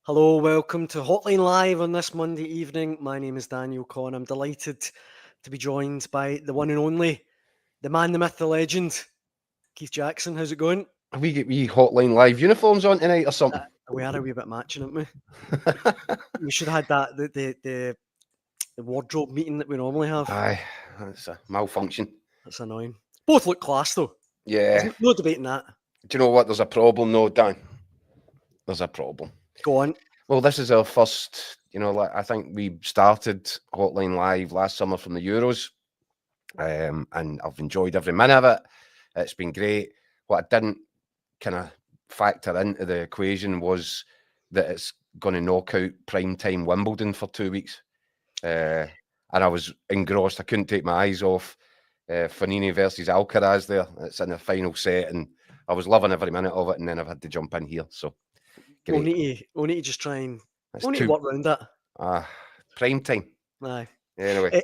Hello, welcome to Hotline Live on this Monday evening. My name is Daniel Caw. I'm delighted to be joined by the one and only, the man, the myth, the legend, Keith Jackson. How's it going? Have we get wee Hotline Live uniforms on tonight or something? We are a wee bit matching, aren't we? We should have had that the wardrobe meeting that we normally have. Aye, that's a malfunction. That's annoying. Both look class though. Yeah. There's no debating that. Do you know what? There's a problem though, Dan. There's a problem. Go on. Well, this is our first, I think we started Hotline Live last summer from the Euros. And I've enjoyed every minute of it. It's been great. What I didn't kind of factor into the equation was that it's going to knock out prime time Wimbledon for 2 weeks. And I was engrossed. I couldn't take my eyes off Fanini versus Alcaraz there. It's in the final set, and I was loving every minute of it, and then I've had to jump in here. So We'll great. need to just try and That's we'll need to work around that. Prime time. Aye. Anyway.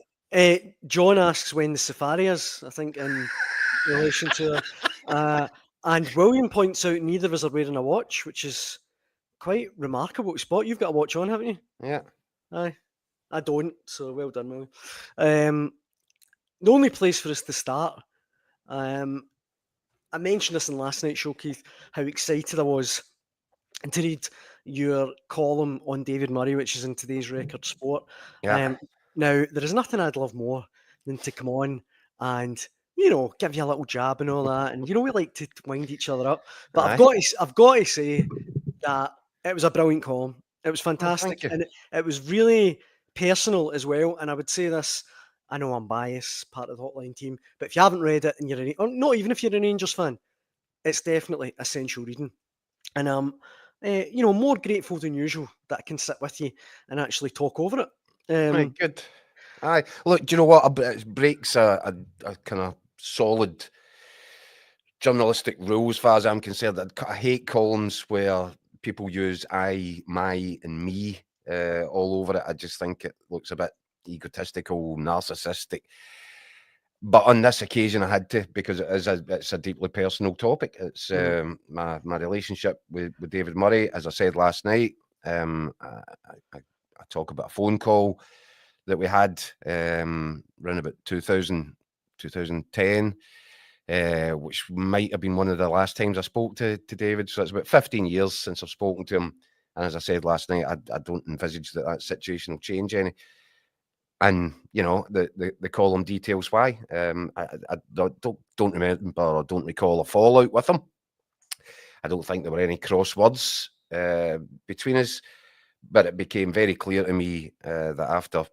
John asks when the safari is, I think, in relation to and William points out neither of us are wearing a watch, which is quite remarkable. Spot, you've got a watch on, haven't you? Yeah. Aye. I don't, so well done, William. The only place for us to start, I mentioned this in last night's show, Keith, how excited I was to read your column on David Murray, which is in today's Record Sport. Yeah. Now, there is nothing I'd love more than to come on and, give you a little jab and all that. And, we like to wind each other up. But I've got to say that it was a brilliant column. It was fantastic. Oh, and it was really personal as well. And I would say this, I know I'm biased, part of the Hotline team, but if you haven't read it and you're or not even if you're an Rangers fan, it's definitely essential reading. And I'm, more grateful than usual that I can sit with you and actually talk over it. Right, good. Aye. Look, do you know what? It breaks a kind of solid journalistic rule as far as I'm concerned. I hate columns where people use I, my, and me all over it. I just think it looks a bit egotistical, narcissistic. But on this occasion, I had to, because it's a deeply personal topic. It's my relationship with David Murray. As I said last night, I talk about a phone call that we had around about 2010, which might have been one of the last times I spoke to David. So it's about 15 years since I've spoken to him. And as I said last night, I don't envisage that situation will change any. And the column details why. I don't remember or don't recall a fallout with him. I don't think there were any cross words between us, but it became very clear to me that after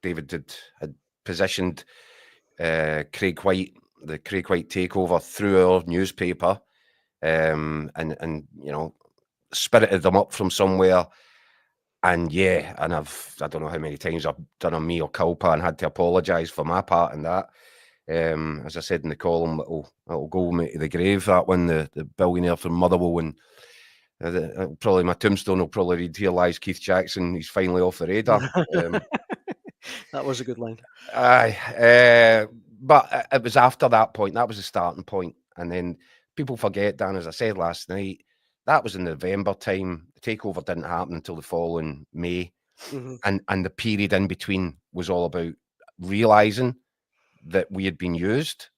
David had positioned Craig White, the Craig White takeover through our newspaper, and spirited them up from somewhere. And I don't know how many times I've done a mea culpa and had to apologise for my part in that. As I said in the column, it'll go me to the grave, that one, the billionaire from Motherwell, and probably my tombstone will probably read, "Here lies Keith Jackson, he's finally off the radar." That was a good line. Aye, but it was after that point, that was the starting point. And then people forget, Dan, as I said last night, that was in November time. The takeover didn't happen until the following May. Mm-hmm. And the period in between was all about realising that we had been used,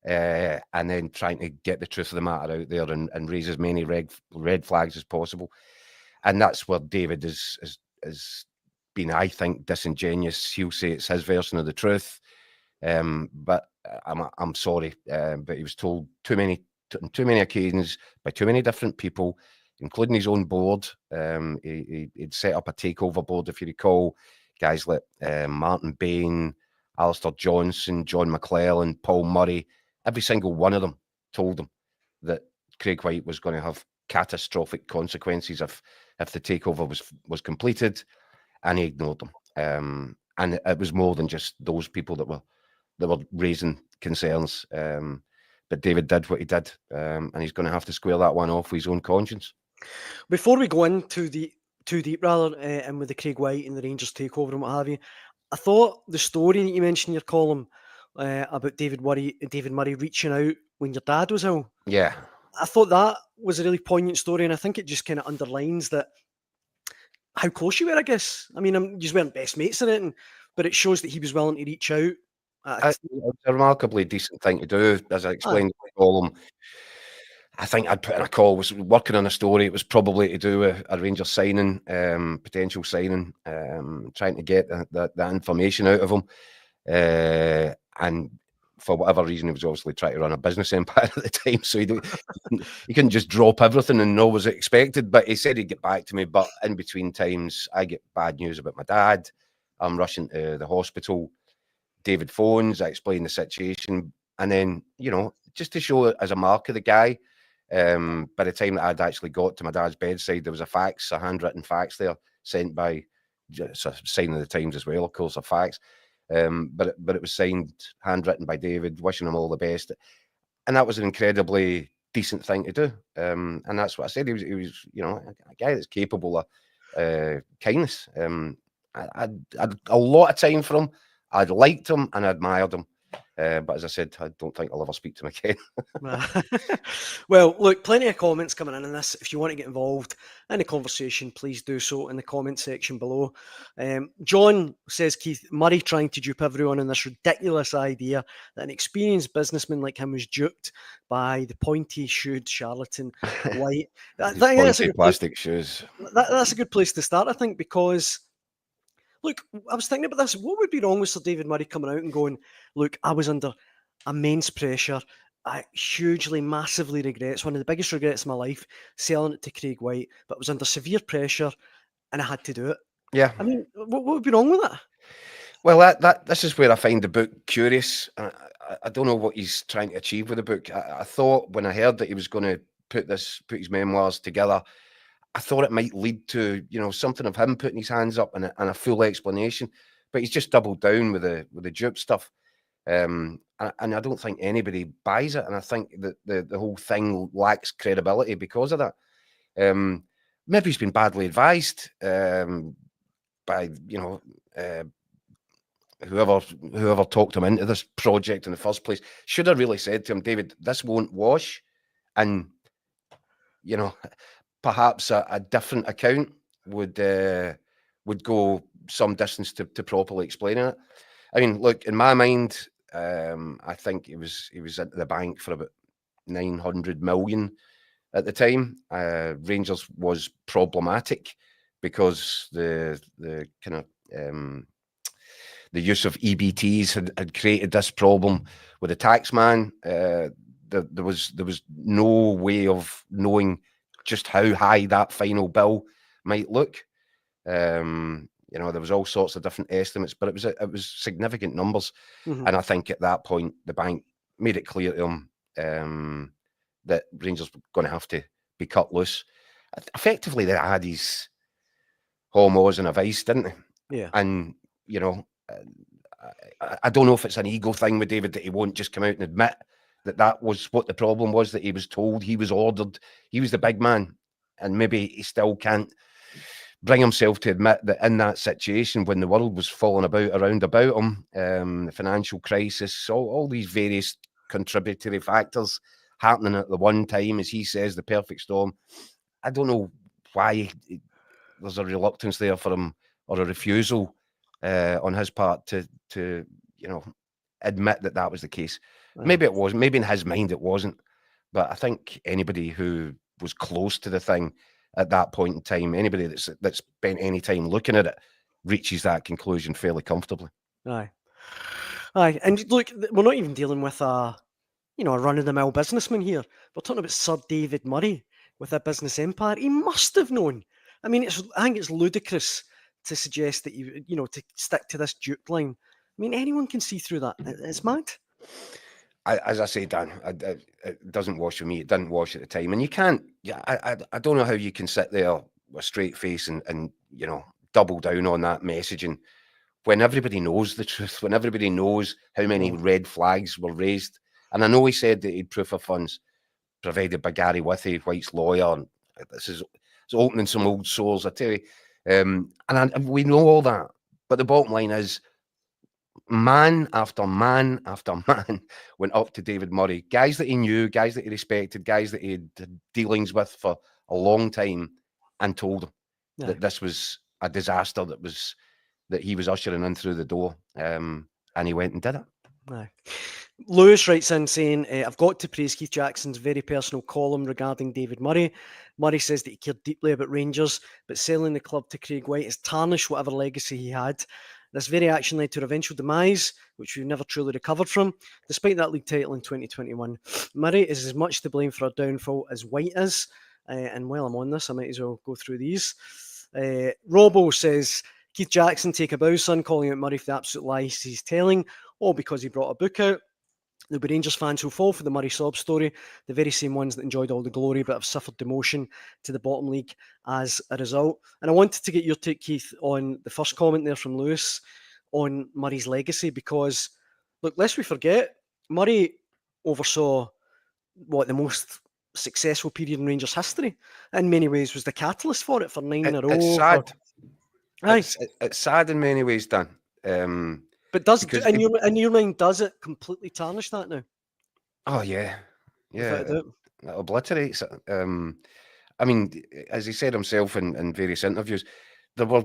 and then trying to get the truth of the matter out there and raise as many red flags as possible. And that's where David is been, I think, disingenuous. He'll say it's his version of the truth. But I'm sorry, but he was told too many occasions by too many different people, including his own board. He'd set up a takeover board, if you recall, guys like Martin Bain, Alistair Johnson, John McClellan, Paul Murray. Every single one of them told him that Craig White was going to have catastrophic consequences if the takeover was completed, and he ignored them. And it was more than just those people that were raising concerns. But David did what he did, and he's going to have to square that one off with his own conscience. Before we go into too deep, and with the Craig White and the Rangers takeover and what have you, I thought the story that you mentioned in your column about David Murray reaching out when your dad was ill. Yeah. I thought that was a really poignant story, and I think it just kind of underlines that how close you were, I guess. I mean, you weren't best mates or anything, but it shows that he was willing to reach out. It was a remarkably decent thing to do, as I explained in the column. I think I'd put in a call, was working on a story. It was probably to do with a Rangers signing, potential signing, trying to get that information out of him. And for whatever reason, he was obviously trying to run a business empire at the time. So he couldn't just drop everything and know what was expected. But he said he'd get back to me. But in between times, I get bad news about my dad. I'm rushing to the hospital. David phones, I explain the situation. And then, just to show it as a mark of the guy, by the time that I'd actually got to my dad's bedside, there was a handwritten fax there sent by, it's a sign of the times as well, of course, a fax. But it was signed, handwritten by David, wishing him all the best. And that was an incredibly decent thing to do. And that's what I said. He was a guy that's capable of kindness. I had a lot of time for him. I'd liked him and I admired him. But as I said, I don't think I'll ever speak to him again. Well, look, plenty of comments coming in on this. If you want to get involved in the conversation, please do so in the comment section below. John says, Keith, Murray trying to dupe everyone in this ridiculous idea that an experienced businessman like him was duped by the pointy-shoed charlatan White. That's plastic shoes. That's a good place to start, I think, because look, I was thinking about this. What would be wrong with Sir David Murray coming out and going, look, I was under immense pressure. I hugely, massively regrets, one of the biggest regrets of my life, selling it to Craig White, but was under severe pressure and I had to do it. Yeah. I mean, what would be wrong with that? Well, this is where I find the book curious. I don't know what he's trying to achieve with the book. I thought when I heard that he was going to put his memoirs together, I thought it might lead to, something of him putting his hands up and a full explanation, but he's just doubled down with the dupe stuff. And I don't think anybody buys it. And I think that the whole thing lacks credibility because of that. Maybe he's been badly advised by, whoever talked him into this project in the first place. Should have really said to him, David, this won't wash. And, perhaps a different account would go some distance to properly explaining it. I mean, look, in my mind, I think he was at the bank for about 900 million at the time. Rangers was problematic because the kind of the use of EBTs had created this problem with the tax man. There was no way of knowing just how high that final bill might look. There was all sorts of different estimates, but it was significant numbers. Mm-hmm. And I think at that point, the bank made it clear to him that Rangers were going to have to be cut loose. Effectively, they had his homos in a vice, didn't they? Yeah. And, I don't know if it's an ego thing with David that he won't just come out and admit that was what the problem was, that he was told, he was ordered, he was the big man, and maybe he still can't bring himself to admit that in that situation when the world was falling around about him, the financial crisis, all these various contributory factors happening at the one time, as he says, the perfect storm. I don't know why there's a reluctance there for him, or a refusal on his part to admit that was the case. Maybe it was. Maybe in his mind it wasn't. But I think anybody who was close to the thing at that point in time, anybody that's spent any time looking at it, reaches that conclusion fairly comfortably. Aye. And look, we're not even dealing with a run-of-the-mill businessman here. We're talking about Sir David Murray with a business empire. He must have known. I mean, I think it's ludicrous to suggest that to stick to this dupe line. I mean, anyone can see through that. It's mad. As I say, Dan, it doesn't wash for me. It didn't wash at the time, and you can't. Yeah, I don't know how you can sit there with a straight face and double down on that messaging when everybody knows the truth, when everybody knows how many red flags were raised. And I know he said that he'd proof of funds provided by Gary Withy, White's lawyer. And it's opening some old sores, I tell you. And we know all that, but the bottom line is, man after man after man went up to David Murray, guys that he knew, guys that he respected, guys that he had dealings with for a long time, and told him that this was a disaster that he was ushering in through the door, and he went and did it. Aye. Lewis writes in saying, I've got to praise Keith Jackson's very personal column regarding David Murray. Murray says that he cared deeply about Rangers, but selling the club to Craig White has tarnished whatever legacy he had. This very action led to an eventual demise, which we've never truly recovered from, despite that league title in 2021. Murray is as much to blame for our downfall as White is. And while I'm on this, I might as well go through these. Robbo says, Keith Jackson, take a bow, son, calling out Murray for the absolute lies he's telling, all because he brought a book out. There'll be Rangers fans who fall for the Murray sob story, the very same ones that enjoyed all the glory but have suffered demotion to the bottom league as a result. And I wanted to get your take, Keith, on the first comment there from Lewis on Murray's legacy, because, look, lest we forget, Murray oversaw the most successful period in Rangers history. In many ways, was the catalyst for it for 9 in a row. It's sad. It's sad in many ways, Dan. But in your mind, does it completely tarnish that now? Oh yeah, it obliterates it. I mean, as he said himself in various interviews, there were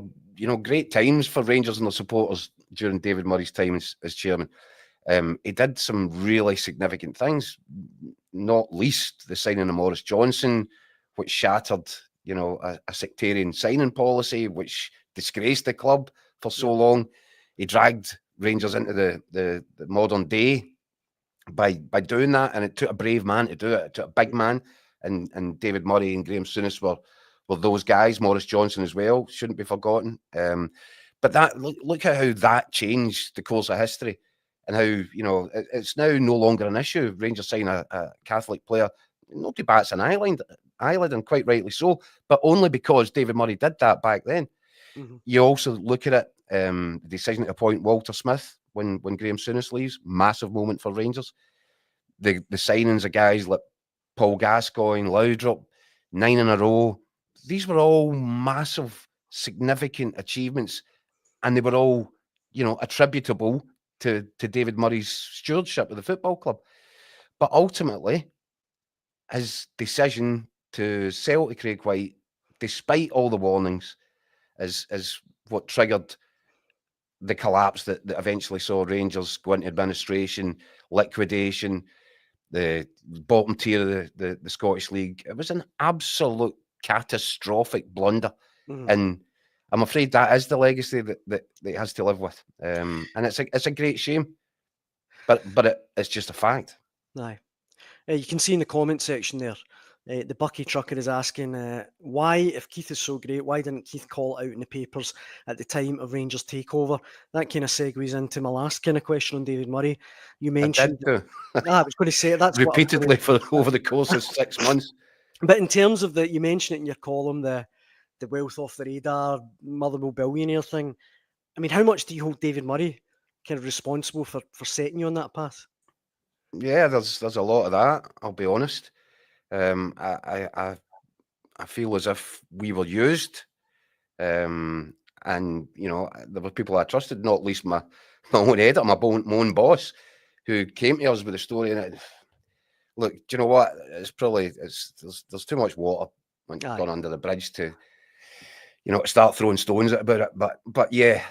great times for Rangers and their supporters during David Murray's time as chairman. He did some really significant things, not least the signing of Maurice Johnson, which shattered a sectarian signing policy, which disgraced the club for so long. He dragged Rangers into the modern day by doing that, and it took a brave man to do it. It took a big man, and David Murray and Graham Souness were those guys. Maurice Johnson as well shouldn't be forgotten. But that look at how that changed the course of history, and how it's now no longer an issue. Rangers sign a Catholic player, nobody bats an eyelid, and quite rightly so. But only because David Murray did that back then. Mm-hmm. You also look at it. The decision to appoint Walter Smith when Graham Souness leaves, massive moment for Rangers. The signings of guys like Paul Gascoigne, Laudrup, 9 in a row. These were all massive, significant achievements, and they were all, attributable to David Murray's stewardship of the football club. But ultimately, his decision to sell to Craig White, despite all the warnings, is what triggered the collapse that eventually saw Rangers go into administration, liquidation, the bottom tier of the Scottish League. It was an absolute catastrophic blunder. Mm-hmm. And I'm afraid that is the legacy that it has to live with. And it's a great shame. But it's just a fact. Aye. You can see in the comment section there, the Bucky Trucker is asking, why, if Keith is so great, why didn't Keith call it out in the papers at the time of Rangers takeover? That kind of segues into my last kind of question on David Murray. You mentioned... I was going to say that's repeatedly for over the course of 6 months. But in terms of you mentioned it in your column, the wealth off the radar, Motherwell billionaire thing. I mean, how much do you hold David Murray kind of responsible for setting you on that path? Yeah, there's a lot of that, I'll be honest. I feel as if we were used, and there were people I trusted, not least my own editor, my own boss, who came to us with a story. And look, do you know what? It's probably there's too much water gone under the bridge to start throwing stones about it. But yeah,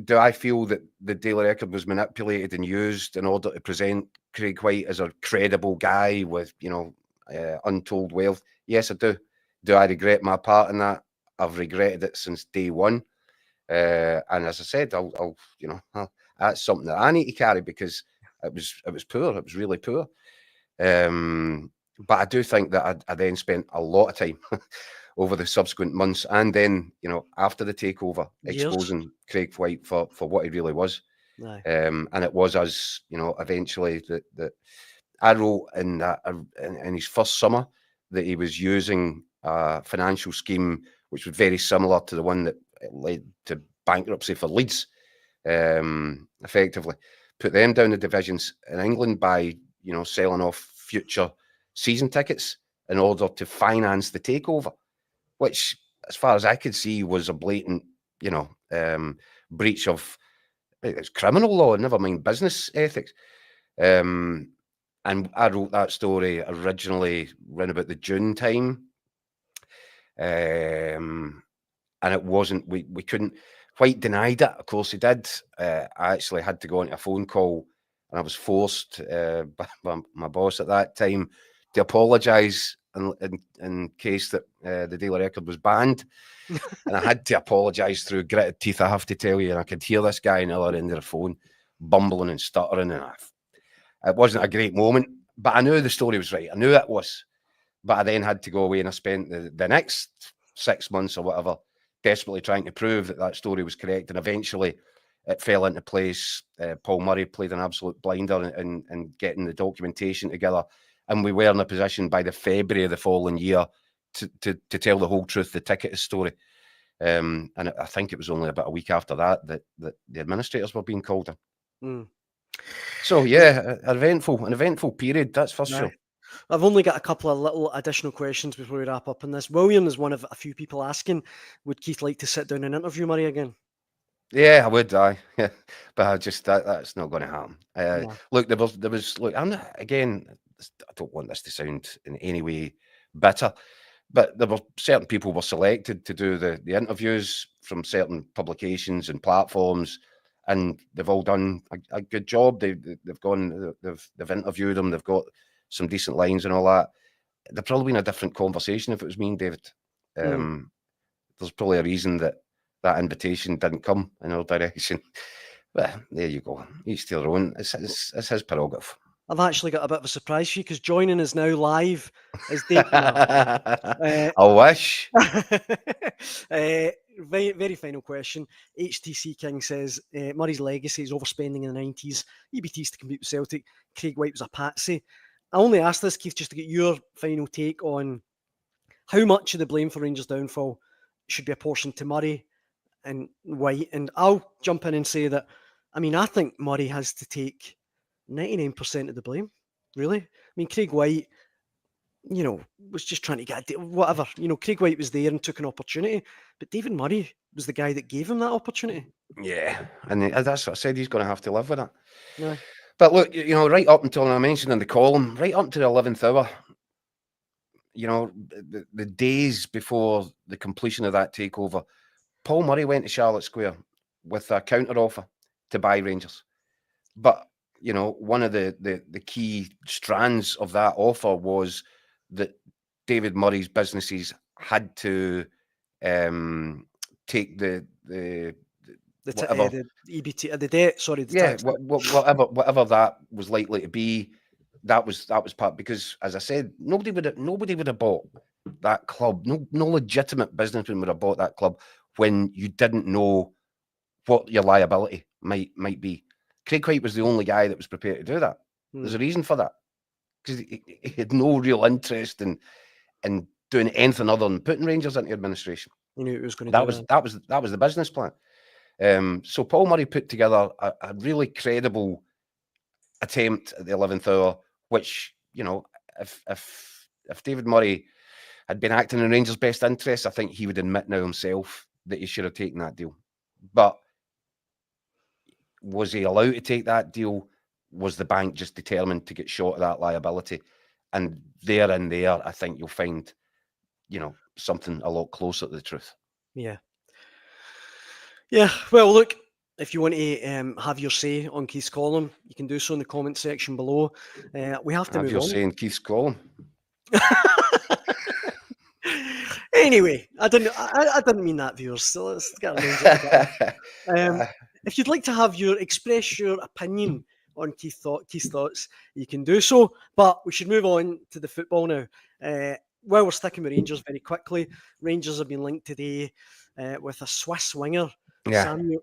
do I feel that the Daily Record was manipulated and used in order to present Craig White as a credible guy with untold wealth? Yes, I do. Do I regret my part in that? I've regretted it since day one. And as I said, that's something that I need to carry because it was poor. It was really poor. But I do think that I then spent a lot of time over the subsequent months and then, after the takeover, exposing Craig White for what he really was. And it was us, eventually that I wrote in his first summer that he was using a financial scheme which was very similar to the one that led to bankruptcy for Leeds, effectively. Put them down the divisions in England by, selling off future season tickets in order to finance the takeover, which, as far as I could see, was a blatant, breach of it's criminal law, never mind business ethics. And I wrote that story originally around about the June time. And it wasn't, we couldn't, White denied it, of course he did. I actually had to go into a phone call, and I was forced by my boss at that time to apologise in case that the Daily Record was banned. And I had to apologise through gritted teeth, I have to tell you. And I could hear this guy on the other end of the phone bumbling and stuttering. And it wasn't a great moment, but I knew the story was right. I knew it was. But I then had to go away, and I spent the next 6 months or whatever desperately trying to prove that story was correct. And eventually it fell into place. Paul Murray played an absolute blinder in getting the documentation together. And we were in a position by the February of the following year to tell the whole truth, the ticket story. And I think it was only about a week after that the administrators were being called in. So yeah, an eventful period, that's for sure. I've only got a couple of little additional questions before we wrap up on this. William is one of a few people asking, would Keith like to sit down and interview Murray again? Yeah, I would. Yeah, but I just that's not going to happen. No. Look, there was. Look, I'm not, again. I don't want this to sound in any way bitter, but there were certain people were selected to do the interviews from certain publications and platforms, and they've all done a good job. They've interviewed them. They've got some decent lines and all that. There'd probably been a different conversation if it was me and David. There's probably a reason that invitation didn't come in our direction. But there you go. Each to their own. It's his prerogative. I've actually got a bit of a surprise for you, because joining us now live is David. I wish. Very, very final question. HTC King says, Murray's legacy is overspending in the 90s. EBTs to compete with Celtic. Craig White was a patsy. I only asked this, Keith, just to get your final take on how much of the blame for Rangers' downfall should be apportioned to Murray and White. And I'll jump in and say that, I mean, I think Murray has to take 99% of the blame, really. I mean, Craig White, was just trying to get a deal, whatever. Craig White was there and took an opportunity, but David Murray was the guy that gave him that opportunity. Yeah, and that's what I said, he's going to have to live with it. Yeah. But look, right up until, I mentioned in the column, right up to the 11th hour, the days before the completion of that takeover, Paul Murray went to Charlotte Square with a counter offer to buy Rangers. But, one of the key strands of that offer was that David Murray's businesses had to take the EBT, the debt. Sorry, the tax. Whatever that was likely to be. That was part, because, as I said, nobody would have bought that club. No legitimate businessman would have bought that club when you didn't know what your liability might be. Craig White was the only guy that was prepared to do that. There's a reason for that, because he had no real interest in doing anything other than putting Rangers into administration. He knew it was going to that was the business plan. So Paul Murray put together a really credible attempt at the 11th hour, which, if David Murray had been acting in Rangers' best interests, I think he would admit now himself that he should have taken that deal. But was he allowed to take that deal? Was the bank just determined to get short of that liability? And there, I think you'll find, something a lot closer to the truth. Yeah. Yeah. Well, look, if you want to have your say on Keith's column, you can do so in the comment section below. We have to move on. Have your say in Keith's column. Anyway, I didn't mean that, viewers. So let's get if you'd like to express your opinion on Keith's thoughts, you can do so. But we should move on to the football now. While we're sticking with Rangers very quickly, Rangers have been linked today with a Swiss winger,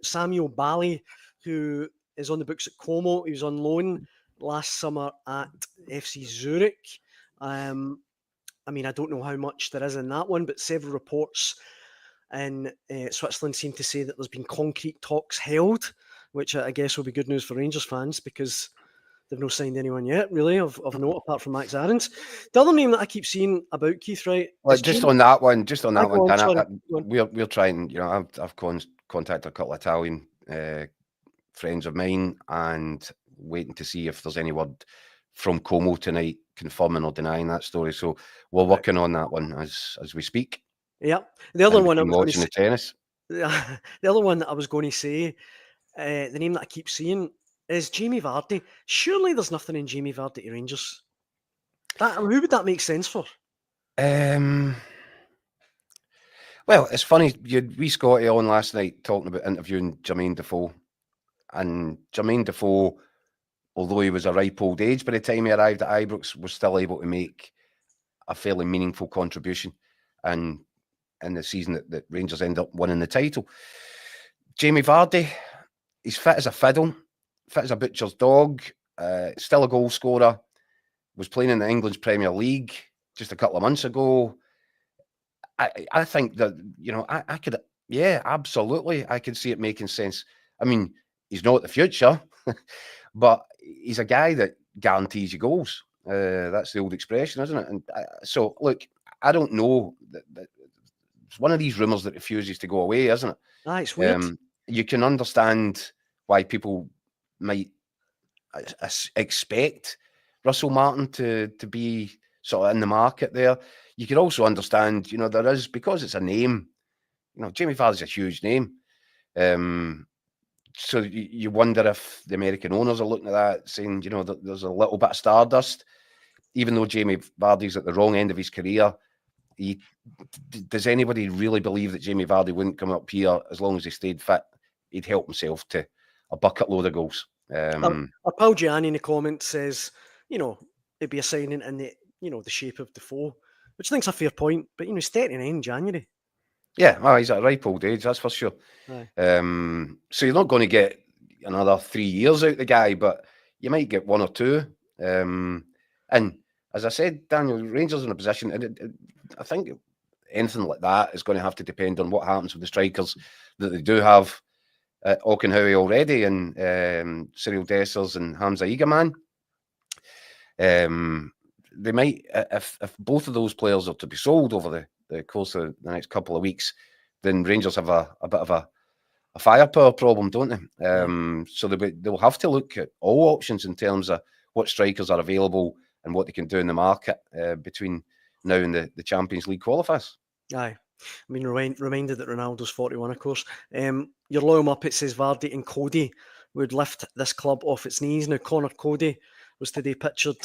Samuel Bally, who is on the books at Como. He was on loan last summer at FC Zurich. I mean, I don't know how much there is in that one, but several reports in Switzerland seem to say that there's been concrete talks held, which I guess will be good news for Rangers fans, because they've not signed anyone yet, really, of note, apart from Max Aarons. The other name that I keep seeing about, Keith, right? Well, on that one, Dan, we're trying, I've contacted a couple of Italian friends of mine and waiting to see if there's any word from Como tonight confirming or denying that story. So we're working on that one as we speak. Yeah. The other In one I between was going to watching say, the tennis. the other one that I was going to say, the name that I keep seeing is Jamie Vardy. Surely there's nothing in Jamie Vardy to Rangers. Who would that make sense for? Well, it's funny. You had wee Scotty on last night talking about interviewing Jermaine Defoe. And Jermaine Defoe, although he was a ripe old age by the time he arrived at Ibrox, was still able to make a fairly meaningful contribution. And in the season that Rangers end up winning the title. Jamie Vardy, he's fit as a fiddle, fit as a butcher's dog, still a goal scorer, was playing in the England's Premier League just a couple of months ago. I think that, I could, absolutely, I could see it making sense. I mean, he's not the future, but he's a guy that guarantees you goals. That's the old expression, isn't it? And so, look, I don't know. It's one of these rumours that refuses to go away, isn't it? It's weird. You can understand why people might expect Russell Martin to be sort of in the market there. You could also understand, there is, because it's a name, Jamie Vardy's a huge name. So you wonder if the American owners are looking at that, saying, that there's a little bit of stardust, even though Jamie Vardy's at the wrong end of his career. Does anybody really believe that Jamie Vardy wouldn't come up here as long as he stayed fit? He'd help himself to a bucket load of goals. Our pal Gianni in the comments says, it'd be a signing in the, the shape of Defoe, which I think's a fair point. But he's 39 in January. Yeah, well, he's at a ripe old age, that's for sure. Aye. So you're not going to get another 3 years out the guy, but you might get 1 or 2. And as I said, Daniel, Rangers in a position, and I think anything like that is going to have to depend on what happens with the strikers that they do have. Auchenhowie already, and Cyril Dessers and Hamza Egerman. They might, if both of those players are to be sold over the course of the next couple of weeks, then Rangers have a bit of a firepower problem, don't they? So they'll have to look at all options in terms of what strikers are available and what they can do in the market between now and the Champions League qualifiers. Aye. I mean, reminded that Ronaldo's 41, of course. Your loyal Muppet says Vardy and Cody would lift this club off its knees. Now, Connor Cody was today pictured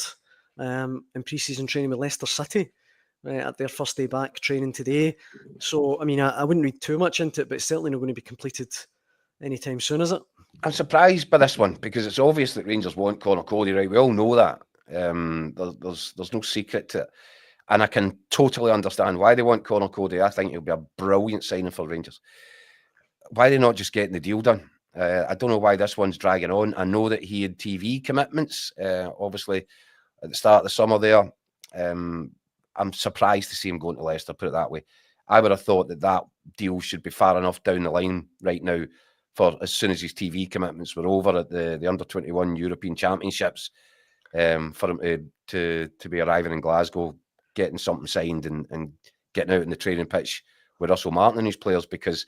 in pre-season training with Leicester City at their first day back training today. So, I mean, I wouldn't read too much into it, but it's certainly not going to be completed anytime soon, is it? I'm surprised by this one because it's obvious that Rangers want Connor Cody, right? We all know that. There's no secret to it. And I can totally understand why they want Connor Cody. I think he'll be a brilliant signing for Rangers. Why are they not just getting the deal done? I don't know why this one's dragging on. I know that he had TV commitments, obviously, at the start of the summer there. I'm surprised to see him going to Leicester, put it that way. I would have thought that deal should be far enough down the line right now for as soon as his TV commitments were over at the Under-21 European Championships, for him to be arriving in Glasgow, getting something signed and getting out in the training pitch with Russell Martin and his players, because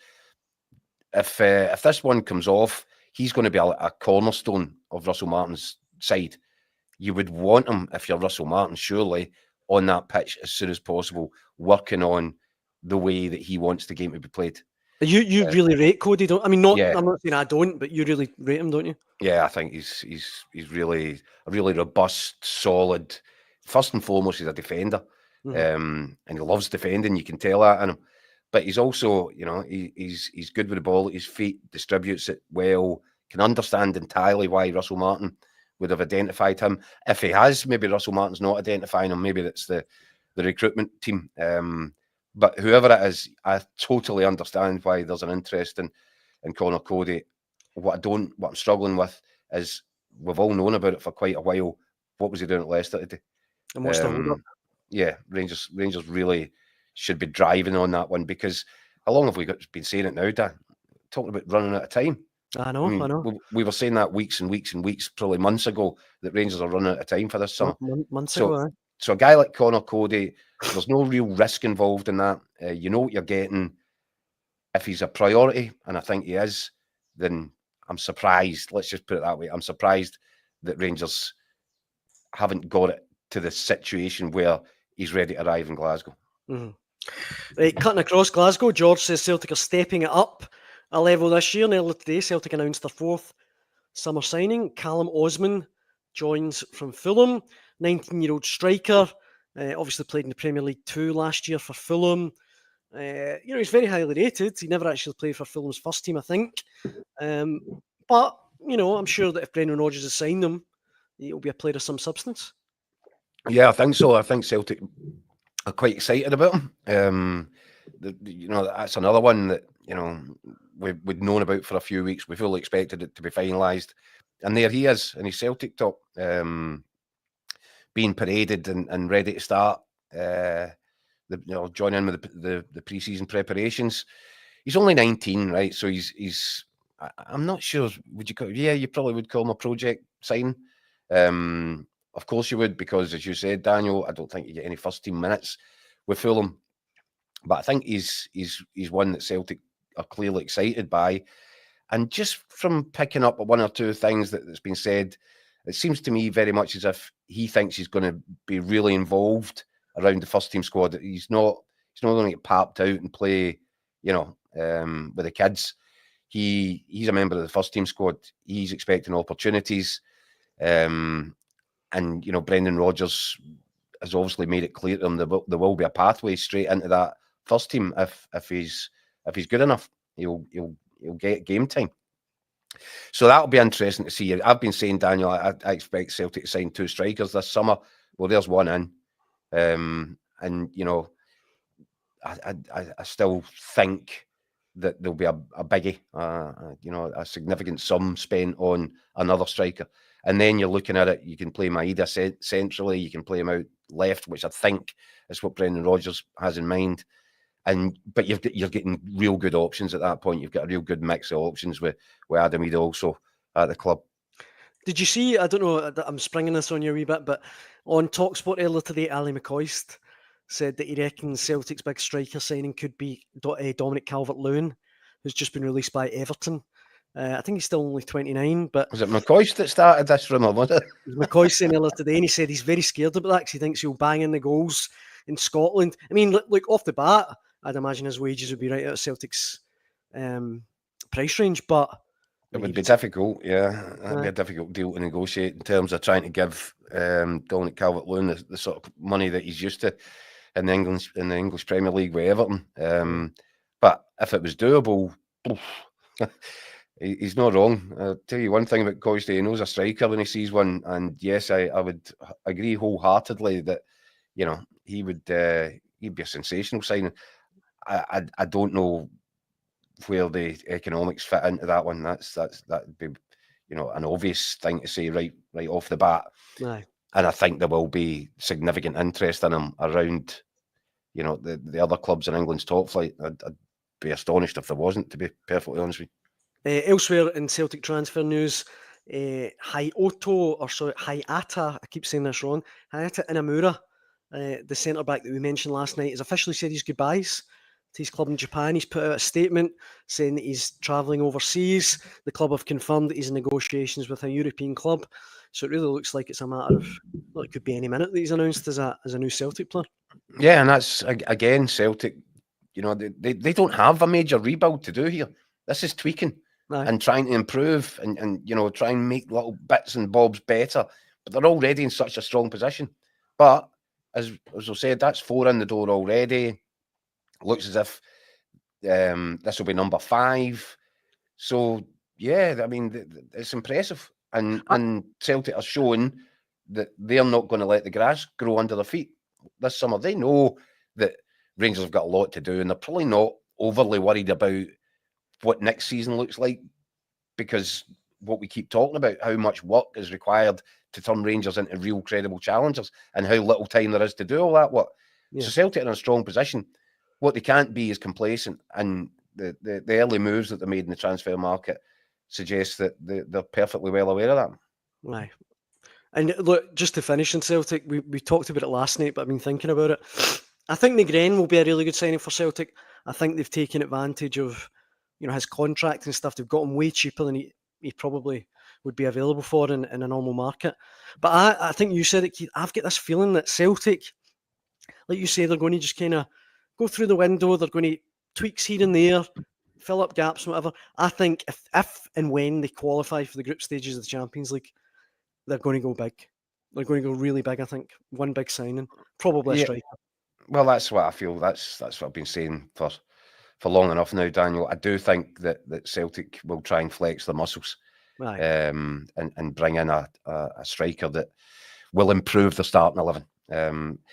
if this one comes off, he's going to be a cornerstone of Russell Martin's side. You would want him, if you're Russell Martin, surely on that pitch as soon as possible, working on the way that he wants the game to be played. You really rate Cody, don't? I mean, not. Yeah. I'm not saying I don't, but you really rate him, don't you? Yeah, I think he's really a really robust, solid. First and foremost, he's a defender, and he loves defending. You can tell that in him. But he's also, he's good with the ball at his feet, distributes it well, can understand entirely why Russell Martin would have identified him. If he has, maybe Russell Martin's not identifying him. Maybe that's the recruitment team. But whoever it is, I totally understand why there's an interest in Connor Cody. What I'm struggling with is we've all known about it for quite a while. What was he doing at Leicester today? And what's the hold up? Yeah, Rangers really should be driving on that one, because how long have we been saying it now, Dan? Talking about running out of time. I know. We were saying that weeks and weeks and weeks, probably months ago, that Rangers are running out of time for this summer. Months ago. So a guy like Connor Cody, there's no real risk involved in that. You know what you're getting. If he's a priority, and I think he is, then I'm surprised. Let's just put it that way. I'm surprised that Rangers haven't got it to the situation where he's ready to arrive in Glasgow. Mm-hmm. Right, cutting across Glasgow, George says Celtic are stepping it up a level this year. And earlier today, Celtic announced their 4th summer signing. Callum Osmand joins from Fulham, 19-year-old striker. Obviously played in the Premier League 2 last year for Fulham. He's very highly rated. He never actually played for Fulham's first team, I think. But, I'm sure that if Brendan Rodgers has signed him, he'll be a player of some substance. Yeah, I think so. I think Celtic are quite excited about him. That's another one that, we'd known about for a few weeks. We fully expected it to be finalised. And there he is in his Celtic top, being paraded and ready to start, join in with the pre-season preparations. He's only 19, right? So he's I'm not sure, you probably would call him a project sign. Of course you would, because as you said, Daniel, I don't think you get any first team minutes with Fulham. But I think he's one that Celtic are clearly excited by. And just from picking up one or two things that's been said, it seems to me very much as if he thinks he's going to be really involved around the first team squad. He's not going to get popped out and play, with the kids. He's a member of the first team squad. He's expecting opportunities. And, Brendan Rodgers has obviously made it clear to him there will be a pathway straight into that first team if he's good enough. He'll get game time. So that'll be interesting to see. I've been saying, Daniel, I expect Celtic to sign 2 strikers this summer. Well, there's one in. I still think that there'll be a biggie, a significant sum spent on another striker. And then you're looking at it, you can play Maeda centrally, you can play him out left, which I think is what Brendan Rodgers has in mind. But you're getting real good options at that point. You've got a real good mix of options with Adam Maeda also at the club. Did you see, I don't know, I'm springing this on you a wee bit, but on TalkSport earlier today, Ali McCoist said that he reckons Celtic's big striker signing could be Dominic Calvert-Lewin, who's just been released by Everton. I think he's still only 29, but... Was it McCoist that started this rumour, was it? McCoist saying earlier today, and he said he's very scared about that because he thinks he'll bang in the goals in Scotland. I mean, look, off the bat, I'd imagine his wages would be right out of Celtic's price range, but... It would be difficult, yeah. That'd be a difficult deal to negotiate in terms of trying to give Dominic Calvert-Lewin the sort of money that he's used to in the English Premier League with Everton. But if it was doable, he's not wrong. I'll tell you one thing about Coisty, he knows a striker when he sees one, and yes, I would agree wholeheartedly that he'd be a sensational signing. I don't know where the economics fit into that one. That'd be an obvious thing to say right off the bat. Aye. And I think there will be significant interest in him around the other clubs in England's top flight. I'd be astonished if there wasn't, to be perfectly honest with you. Elsewhere in Celtic transfer news, Hayata, I keep saying this wrong, Hayata Inamura, the centre-back that we mentioned last night, has officially said his goodbyes to his club in Japan. He's put out a statement saying that he's travelling overseas. The club have confirmed that he's in negotiations with a European club. So it really looks like it's a matter of, well, it could be any minute that he's announced as a new Celtic player. Yeah, and that's, again, Celtic, they don't have a major rebuild to do here. This is tweaking. Aye. And trying to improve and try and make little bits and bobs better. But they're already in such a strong position. But as I said, that's 4 in the door already. Looks as if this will be number 5. So, yeah, I mean, it's impressive. And Celtic are showing that they're not going to let the grass grow under their feet this summer. They know that Rangers have got a lot to do, and they're probably not overly worried about what next season looks like, because what we keep talking about, how much work is required to turn Rangers into real credible challengers and how little time there is to do all that work. Yeah. So Celtic are in a strong position. What they can't be is complacent, and the early moves that they made in the transfer market suggest that they're perfectly well aware of that. Right. And look, just to finish in Celtic, we talked about it last night, but I've been thinking about it. I think Negren will be a really good signing for Celtic. I think they've taken advantage of his contract and stuff. They've got him way cheaper than he probably would be available for in a normal market. But I think you said it, Keith. I've got this feeling that Celtic, like you say, they're going to just kind of go through the window. They're going to tweaks here and there, fill up gaps, whatever. I think if and when they qualify for the group stages of the Champions League, they're going to go big. They're going to go really big, I think. One big signing, probably a Yeah, striker. well, that's what I feel. That's what I've been saying for long enough now, Daniel. I do think that Celtic will try and flex their muscles, Aye. and bring in a striker that will improve the starting 11.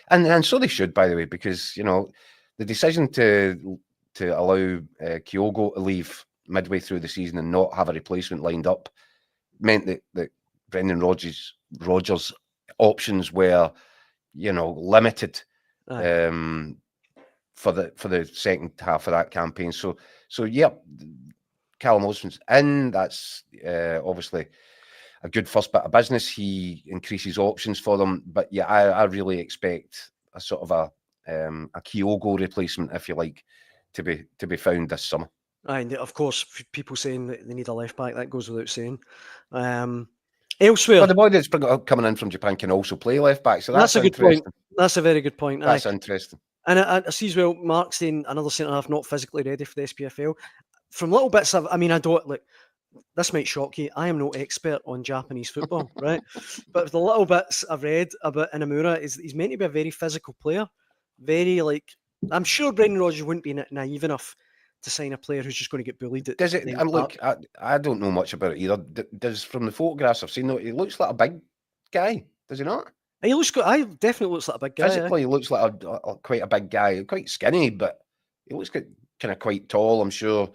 And so they should, by the way, because the decision to allow Kyogo to leave midway through the season and not have a replacement lined up meant that Brendan Rodgers' options were, limited for the second half of that campaign. So yeah, Callum Osmand's in. That's obviously a good first bit of business. He increases options for them. But yeah, I really expect a sort of a Kyogo replacement, if you like, to be found this summer. And of course, people saying that they need a left back, that goes without saying. Elsewhere, Well, the boy that's coming in from Japan can also play left back, so that's a good interesting. point. That's a very good point. That's interesting. And I see as well, Mark saying another centre half not physically ready for the SPFL. From little bits of, I don't like. This might shock you. I am no expert on Japanese football, right? But the little bits I've read about Inamura is he's meant to be a very physical player. Very I'm sure Brendan Rodgers wouldn't be naive enough to sign a player who's just going to get bullied. Does it? Look, I don't know much about it either. Does from the photographs I've seen, he looks like a big guy. Does he not? He looks good. I definitely looks like a big guy. Physically, he looks like quite a big guy. Quite skinny, but he looks kind of quite tall. I'm sure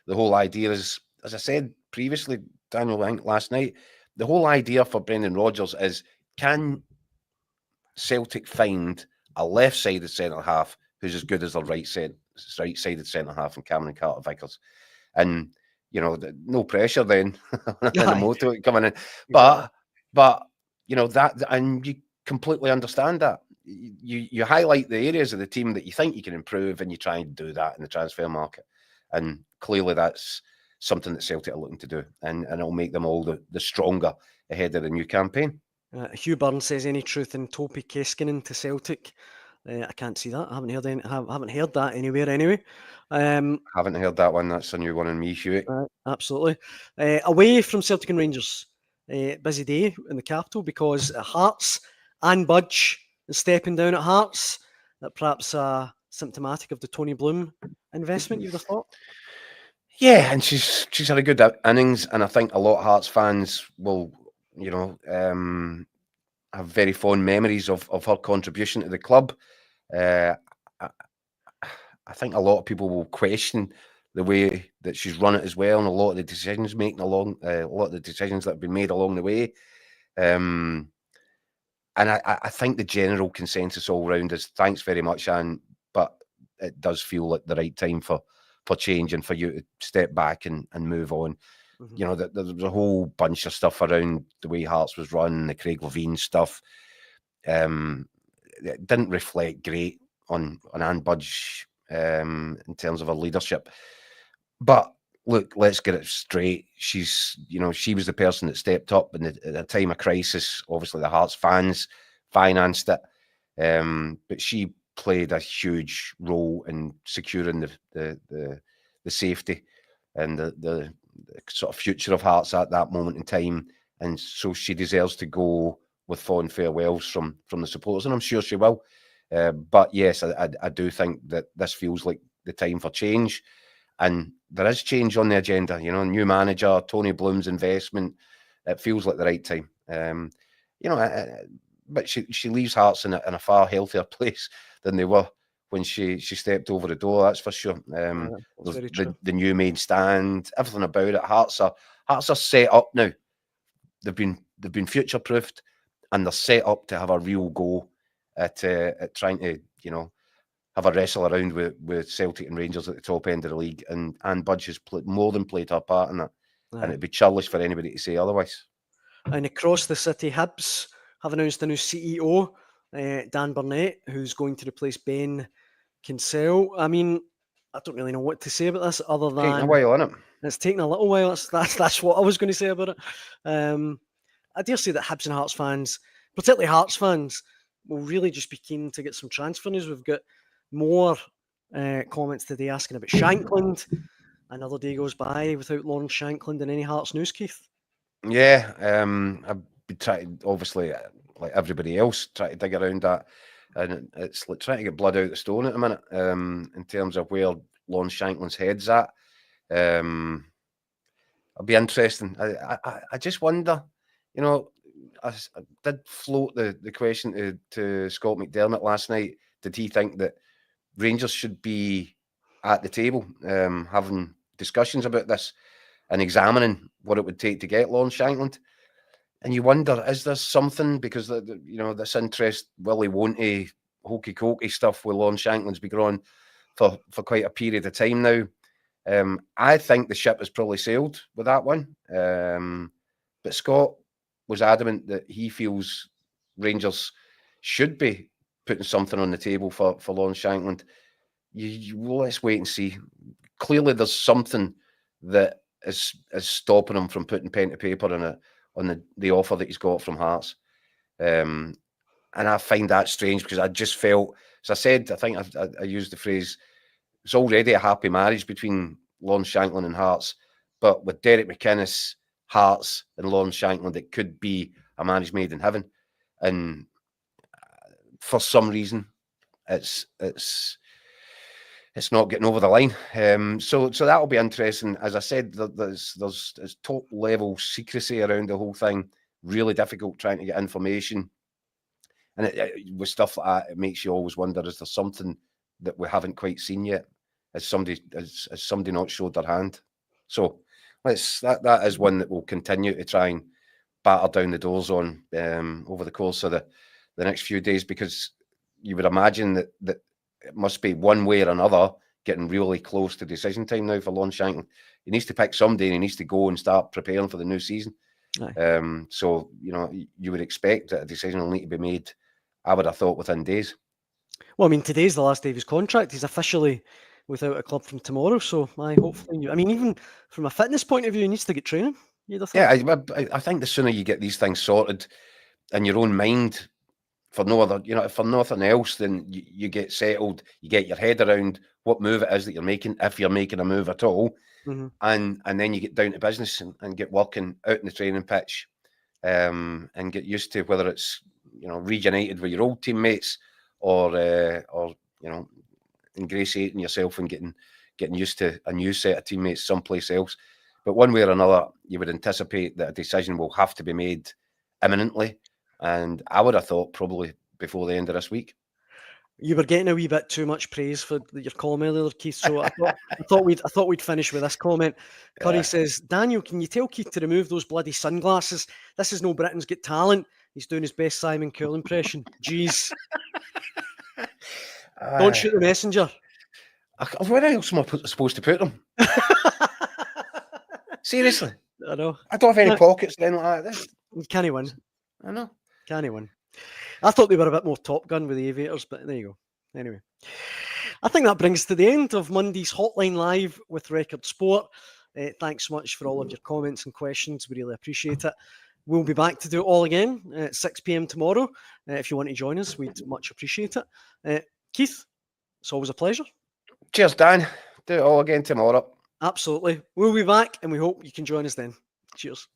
the whole idea is, as I said previously, Daniel, I think last night, the whole idea for Brendan Rodgers is, can Celtic find a left-sided centre-half who's as good as their right-sided centre-half in Cameron Carter-Vickers? And, no pressure then in the motor coming in. But that, and you completely understand that. You highlight the areas of the team that you think you can improve, and you try and do that in the transfer market. And clearly that's something that Celtic are looking to do, and it'll make them all the stronger ahead of the new campaign. Hugh Burns says, any truth in Topi Keskinen to Celtic? I can't see that. I haven't heard that anywhere anyway. Haven't heard that one. That's a new one on me, Hugh. Absolutely. Away from Celtic and Rangers, busy day in the capital, because Hearts, Anne Budge is stepping down at Hearts. That perhaps symptomatic of the Tony Bloom investment, you'd have thought. Yeah, and she's had a good innings, and I think a lot of Hearts fans will, have very fond memories of her contribution to the club. I think a lot of people will question the way that she's run it as well, and a lot of the decisions a lot of the decisions that have been made along the way. And I think the general consensus all round is thanks very much, Anne, but it does feel like the right time for change and for you to step back and move on. Mm-hmm. There's a whole bunch of stuff around the way Hearts was run, the Craig Levein stuff. It didn't reflect great on Anne Budge in terms of her leadership. But look, let's get it straight. She was the person that stepped up at a time of crisis. Obviously, the Hearts fans financed it, but she played a huge role in securing the safety and the sort of future of Hearts at that moment in time, and so she deserves to go with fond farewells from the supporters, and I'm sure she will. But yes, I do think that this feels like the time for change, and there is change on the agenda. New manager, Tony Bloom's investment. It feels like the right time. But she leaves Hearts in a far healthier place than they were when she stepped over the door. That's for sure. The new main stand, everything about it. Hearts are set up now. They've been future proofed, and they're set up to have a real go at trying to have a wrestle around with Celtic and Rangers at the top end of the league. And Anne Budge has more than played her part in that, and it'd be churlish for anybody to say otherwise. And across the city, Hibs have announced a new CEO, Dan Burnett, who's going to replace Ben Kinsella. I don't really know what to say about this other Taking a than while, innit? it's taken a little while. That's what I was going to say about it. I dare say that Hibs and Hearts fans, particularly Hearts fans, will really just be keen to get some transfer news. We've got more comments today asking about Shankland. Another day goes by without Lawrence Shankland and any Hearts news, Keith. Yeah, I've been trying, obviously, like everybody else, try to dig around that, and it's like trying to get blood out of the stone at the minute. In terms of where Lawrence Shankland's head's at, it'll be interesting. I just wonder, you know, I did float the question to Scott McDermott last night. Did he think that Rangers should be at the table, having discussions about this and examining what it would take to get Lawrence Shankland? And you wonder, is there something, because this interest, willy won't hokey cokey stuff with Lawrence Shankland's been going on for quite a period of time now. I think the ship has probably sailed with that one. But Scott was adamant that he feels Rangers should be putting something on the table for Lawrence Shankland. Let's wait and see. Clearly, there's something that is stopping him from putting pen to paper on the offer that he's got from Hearts. And I find that strange, because I just felt, as I said, I think I used the phrase, it's already a happy marriage between Lawrence Shankland and Hearts. But with Derek McInnes, Hearts and Lawrence Shankland, it could be a marriage made in heaven. And for some reason, it's not getting over the line. So that'll be interesting. As I said, there's top level secrecy around the whole thing. Really difficult trying to get information, and with stuff like that, it makes you always wonder: is there something that we haven't quite seen yet? Has somebody not showed their hand? So that is one that we'll continue to try and batter down the doors on over the course of the next few days, because you would imagine that it must be one way or another getting really close to decision time now for Lawrence Shankland. He needs to pick someday, and he needs to go and start preparing for the new season. So, you would expect that a decision will need to be made, I would have thought, within days. Well, I mean, today's the last day of his contract. He's officially without a club from tomorrow. So, hopefully, even from a fitness point of view, he needs to get training. Yeah, I think the sooner you get these things sorted in your own mind, for no other, for nothing else, then you get settled, you get your head around what move it is that you're making, if you're making a move at all, and then you get down to business and get working out in the training pitch, and get used to whether it's reunited with your old teammates or ingratiating yourself and getting used to a new set of teammates someplace else. But one way or another, you would anticipate that a decision will have to be made imminently. And I would have thought probably before the end of this week. You were getting a wee bit too much praise for your column earlier, Keith. So I thought we'd finish with this comment. Curry says, "Daniel, can you tell Keith to remove those bloody sunglasses? This is no Britain's Got Talent. He's doing his best Simon Cowell impression. Jeez." Don't shoot the messenger. Where else am I supposed to put them? Seriously. I know. I don't have any pockets then like this. Can he win? I know. Can he win? I thought they were a bit more Top Gun with the aviators, but there you go. Anyway, I think that brings us to the end of Monday's Hotline Live with Record Sport. Thanks so much for all of your comments and questions. We really appreciate it. We'll be back to do it all again at 6 p.m. tomorrow. If you want to join us, we'd much appreciate it. Keith, it's always a pleasure. Cheers, Dan. Do it all again tomorrow. Absolutely. We'll be back, and we hope you can join us then. Cheers.